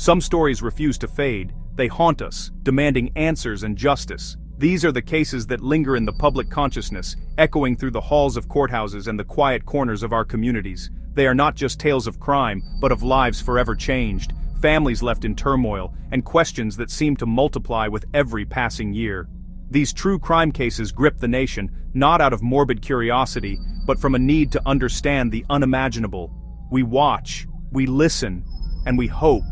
Some stories refuse to fade, they haunt us, demanding answers and justice. These are the cases that linger in the public consciousness, echoing through the halls of courthouses and the quiet corners of our communities. They are not just tales of crime, but of lives forever changed, families left in turmoil, and questions that seem to multiply with every passing year. These true crime cases grip the nation, not out of morbid curiosity, but from a need to understand the unimaginable. We watch, we listen, and we hope,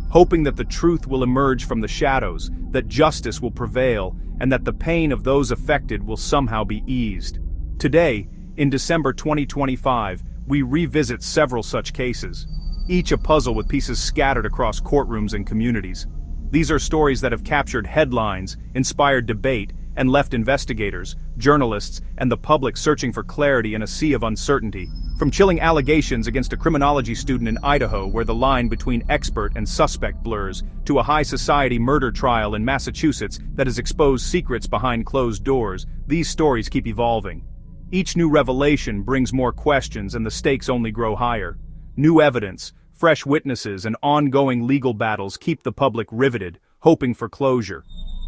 hoping that the truth will emerge from the shadows, that justice will prevail, and that the pain of those affected will somehow be eased. Today, in December 2025, we revisit several such cases, each a puzzle with pieces scattered across courtrooms and communities. These are stories that have captured headlines, inspired debate, and left investigators, journalists, and the public searching for clarity in a sea of uncertainty. From chilling allegations against a criminology student in Idaho where the line between expert and suspect blurs, to a high-society murder trial in Massachusetts that has exposed secrets behind closed doors, these stories keep evolving. Each new revelation brings more questions and the stakes only grow higher. New evidence, fresh witnesses, and ongoing legal battles keep the public riveted, hoping for closure.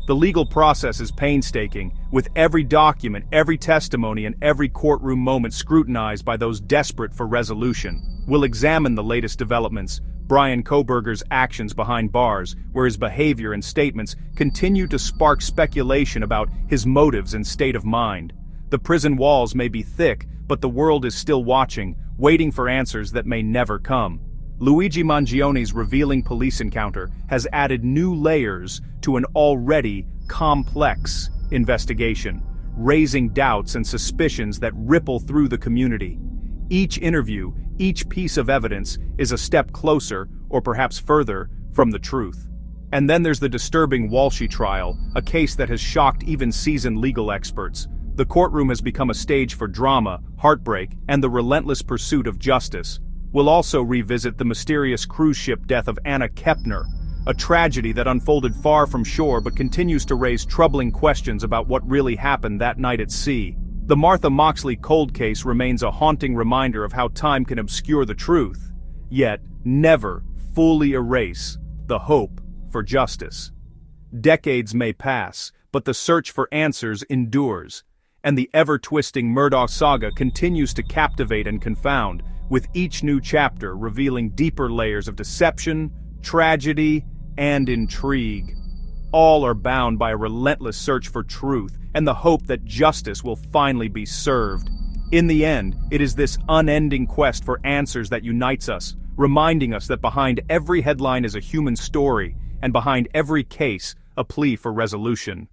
The legal process is painstaking, with every document, every testimony, and every courtroom moment scrutinized by those desperate for resolution. We'll examine the latest developments, Bryan Kohberger's actions behind bars, where his behavior and statements continue to spark speculation about his motives and state of mind. The prison walls may be thick, but the world is still watching, waiting for answers that may never come. Luigi Mangione's revealing police encounter has added new layers to an already complex investigation, raising doubts and suspicions that ripple through the community. Each interview, each piece of evidence is a step closer, or perhaps further, from the truth. And then there's the disturbing Walshe trial, a case that has shocked even seasoned legal experts. The courtroom has become a stage for drama, heartbreak, and the relentless pursuit of justice. We'll also revisit the mysterious cruise ship death of Anna Kepner, a tragedy that unfolded far from shore but continues to raise troubling questions about what really happened that night at sea. The Martha Moxley cold case remains a haunting reminder of how time can obscure the truth, yet never fully erase the hope for justice. Decades may pass, but the search for answers endures, and the ever-twisting Murdaugh saga continues to captivate and confound, with each new chapter revealing deeper layers of deception, tragedy, and intrigue. All are bound by a relentless search for truth and the hope that justice will finally be served. In the end, it is this unending quest for answers that unites us, reminding us that behind every headline is a human story, and behind every case, a plea for resolution.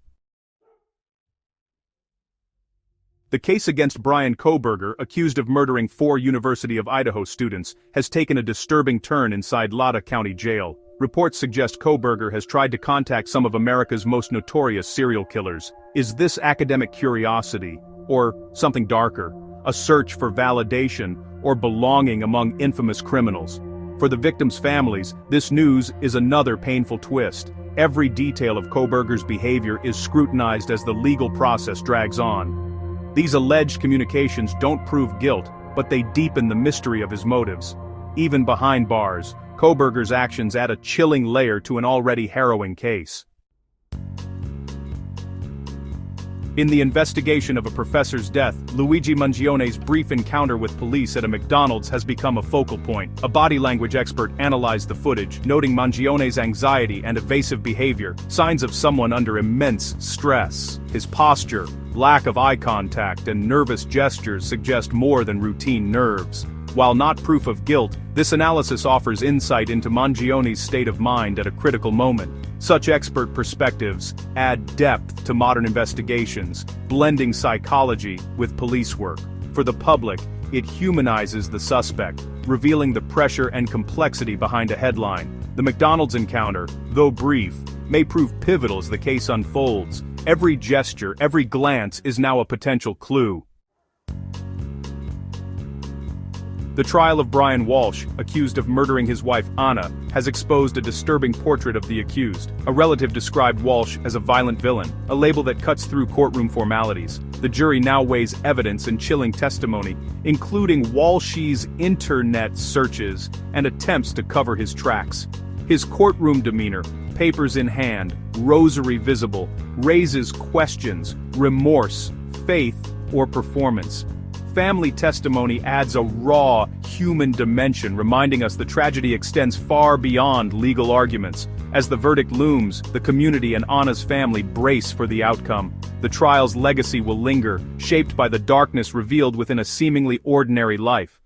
The case against Bryan Kohberger, accused of murdering 4 University of Idaho students, has taken a disturbing turn inside Latah County Jail. Reports suggest Kohberger has tried to contact some of America's most notorious serial killers. Is this academic curiosity, or something darker, a search for validation or belonging among infamous criminals? For the victims' families, this news is another painful twist. Every detail of Kohberger's behavior is scrutinized as the legal process drags on. These alleged communications don't prove guilt, but they deepen the mystery of his motives. Even behind bars, Kohberger's actions add a chilling layer to an already harrowing case. In the investigation of a professor's death, Luigi Mangione's brief encounter with police at a McDonald's has become a focal point. A body language expert analyzed the footage, noting Mangione's anxiety and evasive behavior, signs of someone under immense stress. His posture, lack of eye contact, and nervous gestures suggest more than routine nerves. While not proof of guilt, this analysis offers insight into Mangione's state of mind at a critical moment. Such expert perspectives add depth to modern investigations, blending psychology with police work. For the public, it humanizes the suspect, revealing the pressure and complexity behind a headline. The McDonald's encounter, though brief, may prove pivotal as the case unfolds. Every gesture, every glance is now a potential clue. The trial of Brian Walshe, accused of murdering his wife Anna, has exposed a disturbing portrait of the accused. A relative described Walshe as a violent villain, a label that cuts through courtroom formalities. The jury now weighs evidence and chilling testimony, including Walshe's internet searches and attempts to cover his tracks. His courtroom demeanor, papers in hand, rosary visible, raises questions, remorse, faith, or performance. Family testimony adds a raw, human dimension, reminding us the tragedy extends far beyond legal arguments. As the verdict looms, the community and Anna's family brace for the outcome. The trial's legacy will linger, shaped by the darkness revealed within a seemingly ordinary life.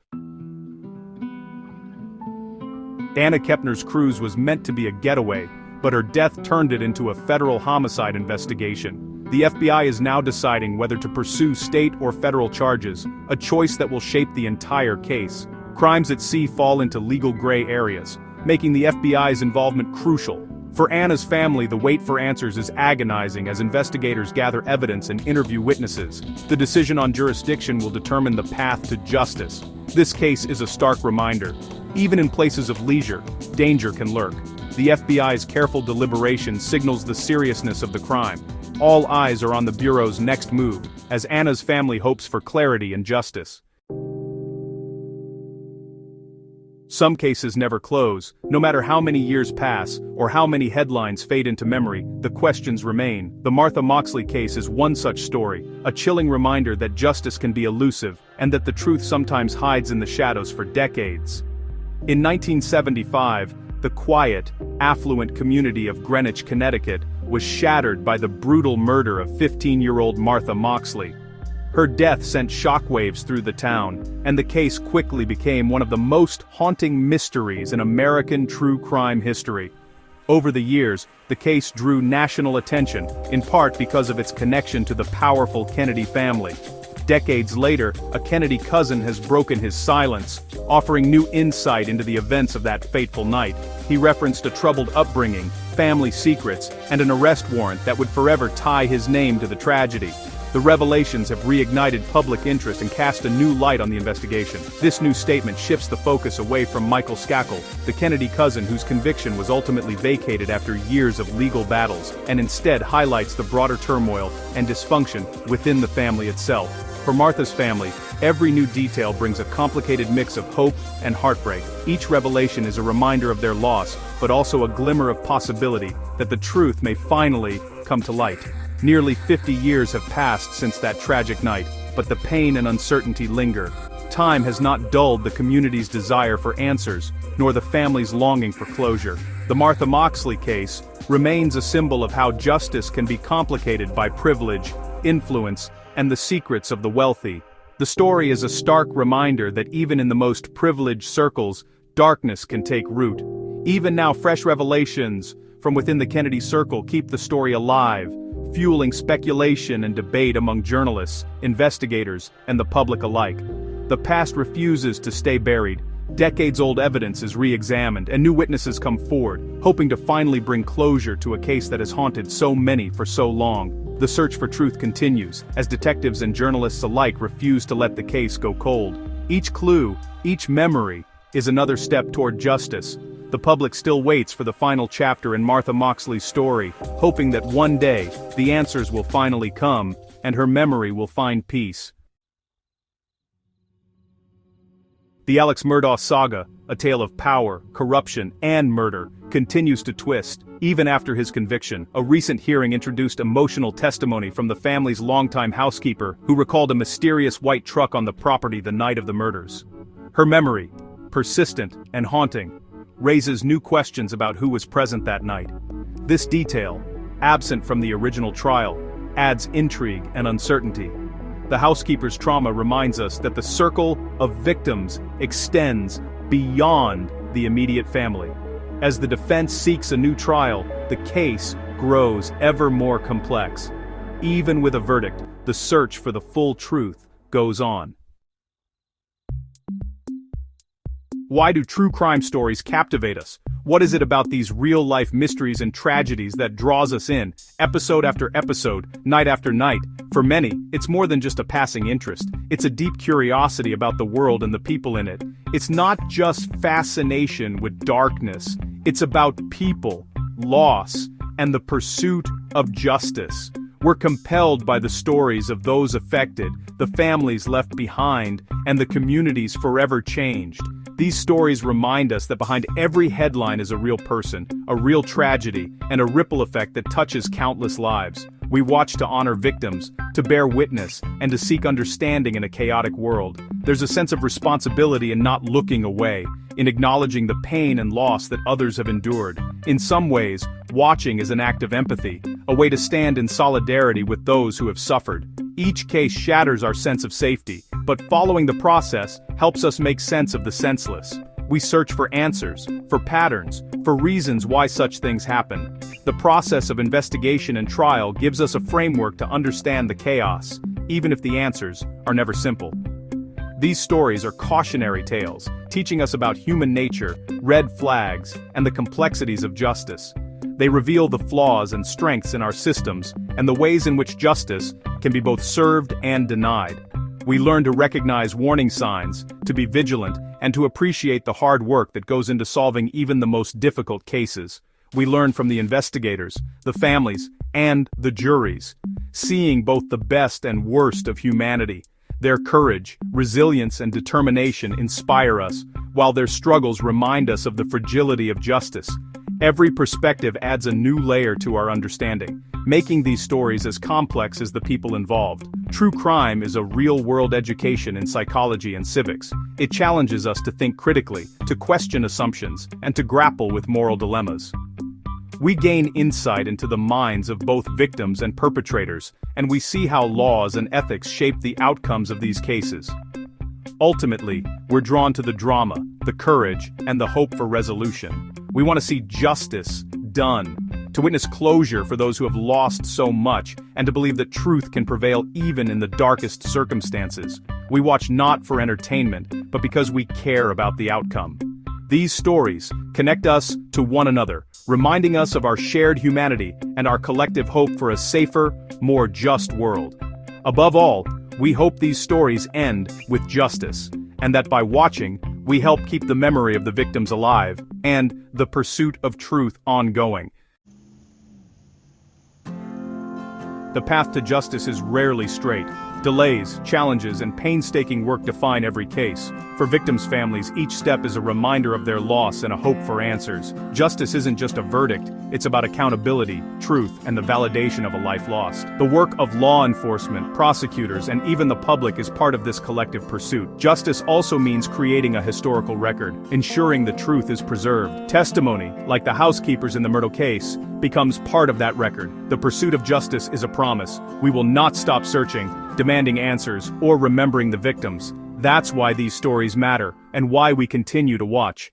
Anna Kepner's cruise was meant to be a getaway, but her death turned it into a federal homicide investigation. The FBI is now deciding whether to pursue state or federal charges, a choice that will shape the entire case. Crimes at sea fall into legal gray areas, making the FBI's involvement crucial. For Anna's family, the wait for answers is agonizing as investigators gather evidence and interview witnesses. The decision on jurisdiction will determine the path to justice. This case is a stark reminder. Even in places of leisure, danger can lurk. The FBI's careful deliberation signals the seriousness of the crime. All eyes are on the Bureau's next move, as Anna's family hopes for clarity and justice. Some cases never close. No matter how many years pass, or how many headlines fade into memory, the questions remain. The Martha Moxley case is one such story, a chilling reminder that justice can be elusive, and that the truth sometimes hides in the shadows for decades. In 1975, the quiet, affluent community of Greenwich, Connecticut, was shattered by the brutal murder of 15-year-old Martha Moxley. Her death sent shockwaves through the town, and the case quickly became one of the most haunting mysteries in American true crime history. Over the years, the case drew national attention, in part because of its connection to the powerful Kennedy family. Decades later, a Kennedy cousin has broken his silence, offering new insight into the events of that fateful night. He referenced a troubled upbringing, family secrets, and an arrest warrant that would forever tie his name to the tragedy. The revelations have reignited public interest and cast a new light on the investigation. This new statement shifts the focus away from Michael Skakel, the Kennedy cousin whose conviction was ultimately vacated after years of legal battles, and instead highlights the broader turmoil and dysfunction within the family itself. For Martha's family, every new detail brings a complicated mix of hope and heartbreak. Each revelation is a reminder of their loss, but also a glimmer of possibility that the truth may finally come to light. Nearly 50 years have passed since that tragic night, but the pain and uncertainty linger. Time has not dulled the community's desire for answers, nor the family's longing for closure. The Martha Moxley case remains a symbol of how justice can be complicated by privilege, influence, and the secrets of the wealthy. The story is a stark reminder that even in the most privileged circles, darkness can take root. Even now, fresh revelations from within the Kennedy circle keep the story alive, fueling speculation and debate among journalists, investigators, and the public alike. The past refuses to stay buried. Decades-old evidence is re-examined, and new witnesses come forward, hoping to finally bring closure to a case that has haunted so many for so long. The search for truth continues, as detectives and journalists alike refuse to let the case go cold. Each clue, each memory, is another step toward justice. The public still waits for the final chapter in Martha Moxley's story, hoping that one day, the answers will finally come, and her memory will find peace. The Alex Murdaugh saga, a tale of power, corruption, and murder, continues to twist. Even after his conviction, a recent hearing introduced emotional testimony from the family's longtime housekeeper, who recalled a mysterious white truck on the property the night of the murders. Her memory, persistent and haunting, raises new questions about who was present that night. This detail, absent from the original trial, adds intrigue and uncertainty. The housekeeper's trauma reminds us that the circle of victims extends beyond the immediate family. As the defense seeks a new trial, the case grows ever more complex. Even with a verdict, the search for the full truth goes on. Why do true crime stories captivate us? What is it about these real-life mysteries and tragedies that draws us in, episode after episode, night after night? For many, it's more than just a passing interest. It's a deep curiosity about the world and the people in it. It's not just fascination with darkness. It's about people, loss, and the pursuit of justice. We're compelled by the stories of those affected, the families left behind, and the communities forever changed. These stories remind us that behind every headline is a real person, a real tragedy, and a ripple effect that touches countless lives. We watch to honor victims, to bear witness, and to seek understanding in a chaotic world. There's a sense of responsibility in not looking away, in acknowledging the pain and loss that others have endured. In some ways, watching is an act of empathy, a way to stand in solidarity with those who have suffered. Each case shatters our sense of safety, but following the process helps us make sense of the senseless. We search for answers, for patterns, for reasons why such things happen. The process of investigation and trial gives us a framework to understand the chaos, even if the answers are never simple. These stories are cautionary tales, teaching us about human nature, red flags, and the complexities of justice. They reveal the flaws and strengths in our systems, and the ways in which justice can be both served and denied. We learn to recognize warning signs, to be vigilant, and to appreciate the hard work that goes into solving even the most difficult cases. We learn from the investigators, the families, and the juries, seeing both the best and worst of humanity. Their courage, resilience, and determination inspire us, while their struggles remind us of the fragility of justice. Every perspective adds a new layer to our understanding, making these stories as complex as the people involved. True crime is a real-world education in psychology and civics. It challenges us to think critically, to question assumptions, and to grapple with moral dilemmas. We gain insight into the minds of both victims and perpetrators, and we see how laws and ethics shape the outcomes of these cases. Ultimately, we're drawn to the drama, the courage, and the hope for resolution. We want to see justice done, to witness closure for those who have lost so much, and to believe that truth can prevail even in the darkest circumstances. We watch not for entertainment, but because we care about the outcome. These stories connect us to one another, reminding us of our shared humanity and our collective hope for a safer, more just world. Above all, we hope these stories end with justice, and that by watching, we help keep the memory of the victims alive, and the pursuit of truth ongoing. The path to justice is rarely straight. Delays, challenges, and painstaking work define every case. For victims' families, each step is a reminder of their loss and a hope for answers. Justice isn't just a verdict, it's about accountability, truth, and the validation of a life lost. The work of law enforcement, prosecutors, and even the public is part of this collective pursuit. Justice also means creating a historical record, ensuring the truth is preserved. Testimony, like the housekeepers in the Myrtle case, becomes part of that record. The pursuit of justice is a promise. We will not stop searching, demanding answers, or remembering the victims. That's why these stories matter, and why we continue to watch.